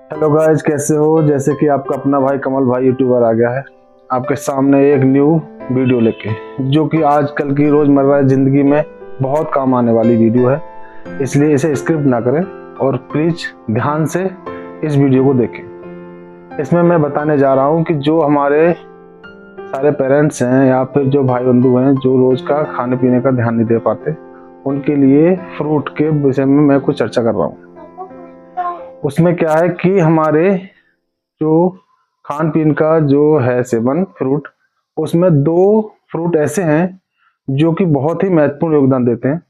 Hello guys, कैसे हो। जैसे कि आपका अपना भाई कमल भाई यूट्यूबर आ गया है आपके सामने एक न्यू वीडियो लेके, जो कि आजकल की रोज़मर्रा ज़िंदगी में बहुत काम आने वाली वीडियो है। इसलिए इसे स्किप ना करें और प्लीज़ ध्यान से इस वीडियो को देखें। इसमें मैं बताने जा रहा हूँ कि जो हमारे सारे पेरेंट्स हैं या फिर जो भाई बंधु हैं जो रोज़ का खाने पीने का ध्यान नहीं दे पाते, उनके लिए फ्रूट के विषय में मैं कुछ चर्चा कर रहा हूँ। उसमें क्या है कि हमारे जो खान पीन का जो है सेवन फ्रूट, उसमें दो फ्रूट ऐसे हैं जो कि बहुत ही महत्वपूर्ण योगदान देते हैं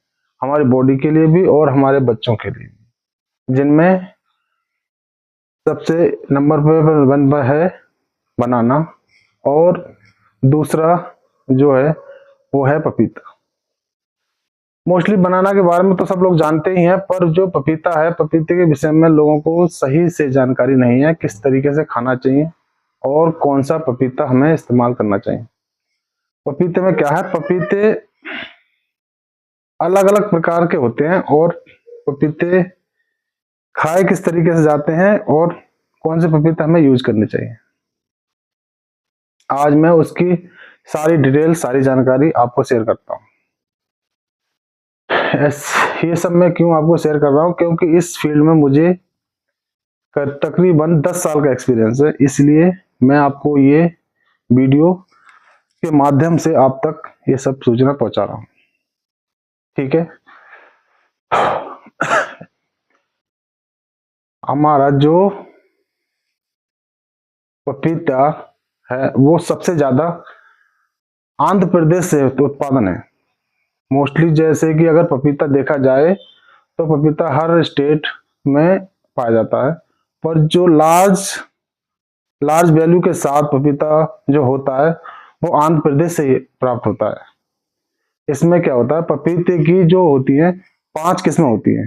हमारी बॉडी के लिए भी और हमारे बच्चों के लिए भी। जिनमें सबसे नंबर पे वन पर है बनाना, और दूसरा जो है वो है पपीता। मोस्टली बनाना के बारे में तो सब लोग जानते ही हैं, पर जो पपीता है, पपीते के विषय में लोगों को सही से जानकारी नहीं है किस तरीके से खाना चाहिए और कौन सा पपीता हमें इस्तेमाल करना चाहिए। पपीते में क्या है, पपीते अलग अलग प्रकार के होते हैं और पपीते खाए किस तरीके से जाते हैं और कौन से पपीते हमें यूज करने चाहिए, आज मैं उसकी सारी डिटेल सारी जानकारी आपको शेयर करता हूँ। ये सब मैं क्यों आपको शेयर कर रहा हूँ, क्योंकि इस फील्ड में मुझे तकरीबन 10 साल का एक्सपीरियंस है। इसलिए मैं आपको ये वीडियो के माध्यम से आप तक ये सब सूचना पहुंचा रहा हूँ। ठीक है। हमारा जो पपीता है वो सबसे ज्यादा आंध्र प्रदेश से उत्पादन है। मोस्टली जैसे कि अगर पपीता देखा जाए तो पपीता हर स्टेट में पाया जाता है, पर जो लार्ज लार्ज वैल्यू के साथ पपीता जो होता है वो आंध्र प्रदेश से प्राप्त होता है। इसमें क्या होता है, पपीते की जो होती है 5 किस्में होती हैं।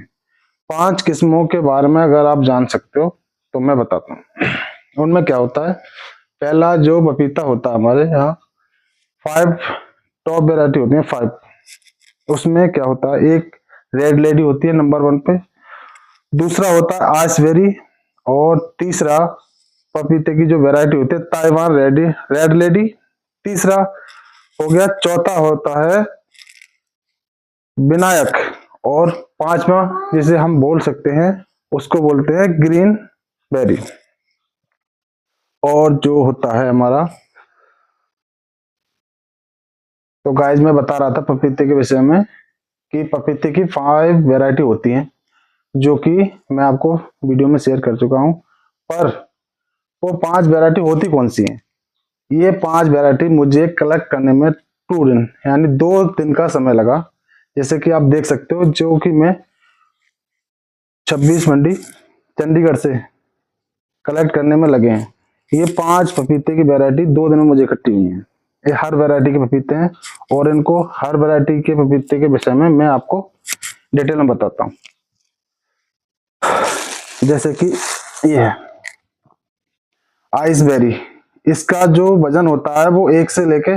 5 किस्मों के बारे में अगर आप जान सकते हो तो मैं बताता हूँ। उनमें क्या होता है, पहला जो पपीता होता है हमारे यहाँ 5 टॉप वेराइटी होती है 5। उसमें क्या होता है, एक रेड लेडी होती है नंबर 1 पे, दूसरा होता है आइसबेरी, और तीसरा पपीते की जो वेराइटी होती है ताइवान रेड लेडी, तीसरा हो गया, चौथा होता है विनायक, और पांचवा जिसे हम बोल सकते हैं उसको बोलते हैं ग्रीन बेरी। और जो होता है हमारा, तो गाइस मैं बता रहा था पपीते के विषय में कि पपीते की 5 वैरायटी होती हैं, जो कि मैं आपको वीडियो में शेयर कर चुका हूं। पर वो 5 वैरायटी होती कौन सी हैं, ये 5 वैरायटी मुझे कलेक्ट करने में 2 दिन यानी 2 दिन का समय लगा। जैसे कि आप देख सकते हो, जो कि मैं 26 मंडी चंडीगढ़ से कलेक्ट करने में लगे हैं। ये 5 पपीते की वैरायटी 2 दिन में मुझे इकट्ठी हुई है। ये हर वैरायटी के पपीते हैं और इनको हर वैरायटी के पपीते के विषय में मैं आपको डिटेल में बताता हूँ। जैसे कि ये है आइसबेरी, इसका जो वजन होता है वो 1 से लेके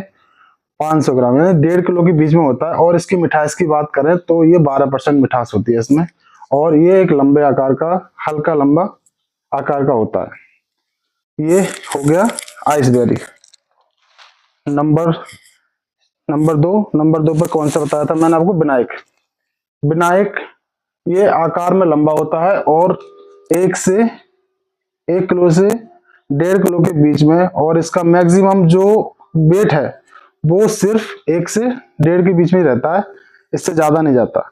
500 ग्राम यानी 1.5 किलो के बीच में होता है। और इसकी मिठास की बात करें तो ये 12% मिठास होती है इसमें, और ये एक लंबे आकार का, हल्का लंबा आकार का होता है। ये हो गया आइसबेरी। नंबर नंबर दो पर कौन सा बताया था मैंने आपको, विनायक। विनायक ये आकार में लंबा होता है और 1 किलो से 1.5 किलो के बीच में, और इसका मैक्सिमम जो वेट है वो सिर्फ 1 से 1.5 के बीच में ही रहता है, इससे ज्यादा नहीं जाता।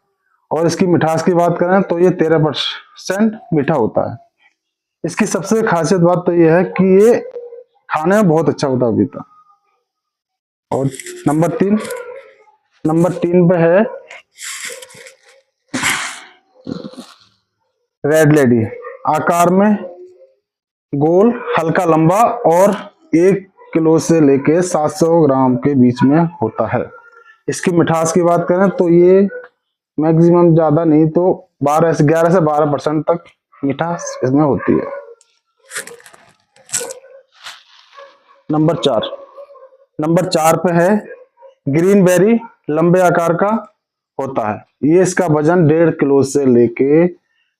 और इसकी मिठास की बात करें तो ये 13% मीठा होता है। इसकी सबसे खासियत बात तो ये है कि ये खाने में बहुत अच्छा होता है पपीता। और नंबर तीन पे है रेड लेडी, आकार में गोल, हल्का लंबा, और 1 किलो से लेके 700 ग्राम के बीच में होता है। इसकी मिठास की बात करें तो ये मैक्सिमम ज्यादा नहीं तो 11 से 12% तक मिठास इसमें होती है। नंबर चार पे है ग्रीन बेरी, लंबे आकार का होता है। ये इसका वजन 1.5 किलो से लेके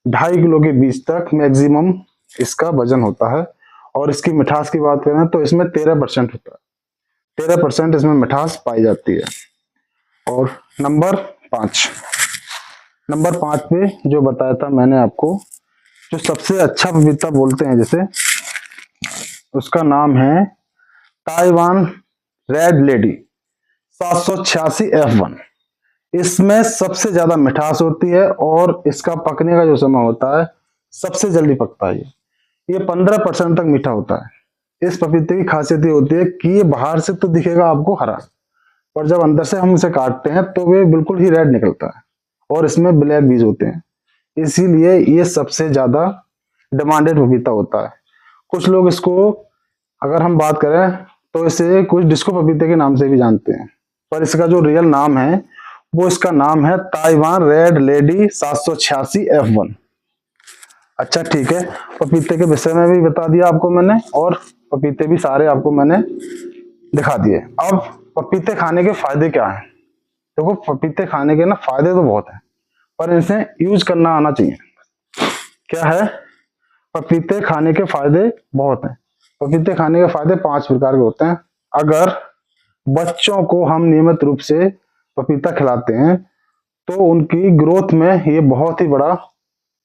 2.5 किलो के बीच तक मैक्सिमम इसका वजन होता है। और इसकी मिठास की बात करें तो इसमें 13% होता है, 13% इसमें मिठास पाई जाती है। और नंबर 5 पे जो बताया था मैंने आपको, जो सबसे अच्छा पपीता बोलते हैं जैसे, उसका नाम है ताइवान रेड लेडी 786F1। इसमें सबसे ज्यादा मिठास होती है और इसका पकने का जो समय होता है सबसे जल्दी पकता है। ये 15% तक मीठा होता है। इस पपीते की खासियत ये होती है कि ये बाहर से तो दिखेगा आपको हरा, पर जब अंदर से हम इसे काटते हैं तो वे बिल्कुल ही रेड निकलता है और इसमें ब्लैक बीज होते हैं। इसीलिए ये सबसे ज्यादा डिमांडेड पपीता होता है। कुछ लोग इसको, अगर हम बात करें तो इसे कुछ डिस्को पपीते के नाम से भी जानते हैं, पर इसका जो रियल नाम है वो इसका नाम है ताइवान रेड लेडी 786F1। अच्छा ठीक है, पपीते के विषय में भी बता दिया आपको मैंने और पपीते भी सारे आपको मैंने दिखा दिए। अब पपीते खाने के फायदे क्या हैं? देखो पपीते खाने के ना फायदे तो बहुत हैं, पर इसे यूज करना आना चाहिए। क्या है? पपीते खाने के फायदे बहुत हैं। पपीते खाने के फायदे 5 प्रकार के होते हैं। अगर बच्चों को हम नियमित रूप से पपीता खिलाते हैं तो उनकी ग्रोथ में ये बहुत ही बड़ा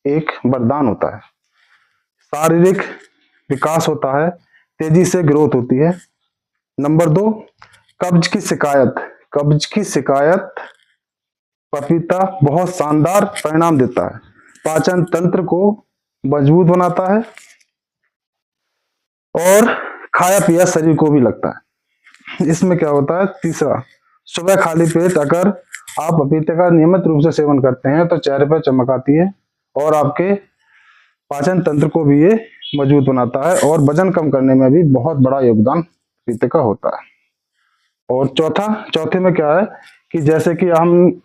एक वरदान होता है। शारीरिक विकास होता है, तेजी से ग्रोथ होती है। नंबर 2, कब्ज की शिकायत पपीता बहुत शानदार परिणाम देता है। पाचन तंत्र को मजबूत बनाता है और खाया पिया शरीर को भी लगता है। इसमें क्या होता है? तीसरा, सुबह खाली पेट अगर आप पपीते का नियमित रूप से सेवन करते हैं तो चेहरे पर चमक आती है और आपके पाचन तंत्र को भी ये मजबूत बनाता है और वजन कम करने में भी बहुत बड़ा योगदान पपीते का होता है। और चौथे में क्या है कि जैसे कि हम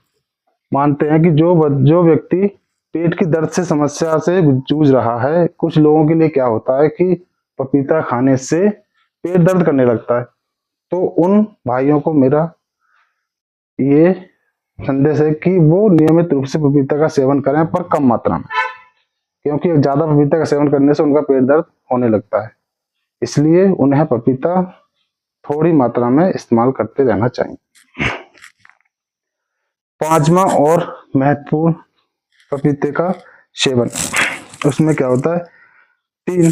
मानते हैं कि जो व्यक्ति पेट की दर्द से समस्या से जूझ रहा है, कुछ लोगों के लिए क्या होता है कि पपीता खाने से पेट दर्द करने लगता है, तो उन भाइयों को मेरा ये संदेश है कि वो नियमित रूप से पपीता का सेवन करें, पर कम मात्रा में, क्योंकि ज्यादा पपीता का सेवन करने से उनका पेट दर्द होने लगता है। इसलिए उन्हें पपीता थोड़ी मात्रा में इस्तेमाल करते रहना चाहिए। 5वां और महत्वपूर्ण पपीते का सेवन, उसमें क्या होता है? 3,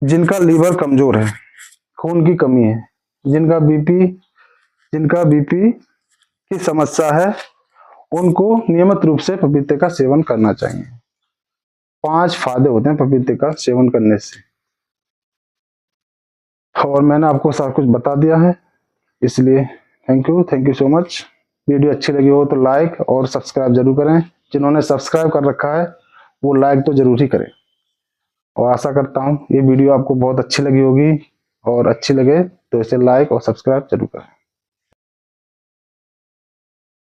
जिनका लीवर कमजोर है, खून की कमी है, जिनका बीपी की समस्या है, उनको नियमित रूप से पपीते का सेवन करना चाहिए। 5 फायदे होते हैं पपीते का सेवन करने से और मैंने आपको सब कुछ बता दिया है। इसलिए thank you so much. Video अच्छी लगी हो तो लाइक और सब्सक्राइब जरूर करें। जिन्होंने सब्सक्राइब कर रखा है वो लाइक तो जरूर ही करें। और आशा करता हूँ ये वीडियो आपको बहुत अच्छी लगी होगी, और अच्छी लगे तो इसे लाइक और सब्सक्राइब जरूर करें।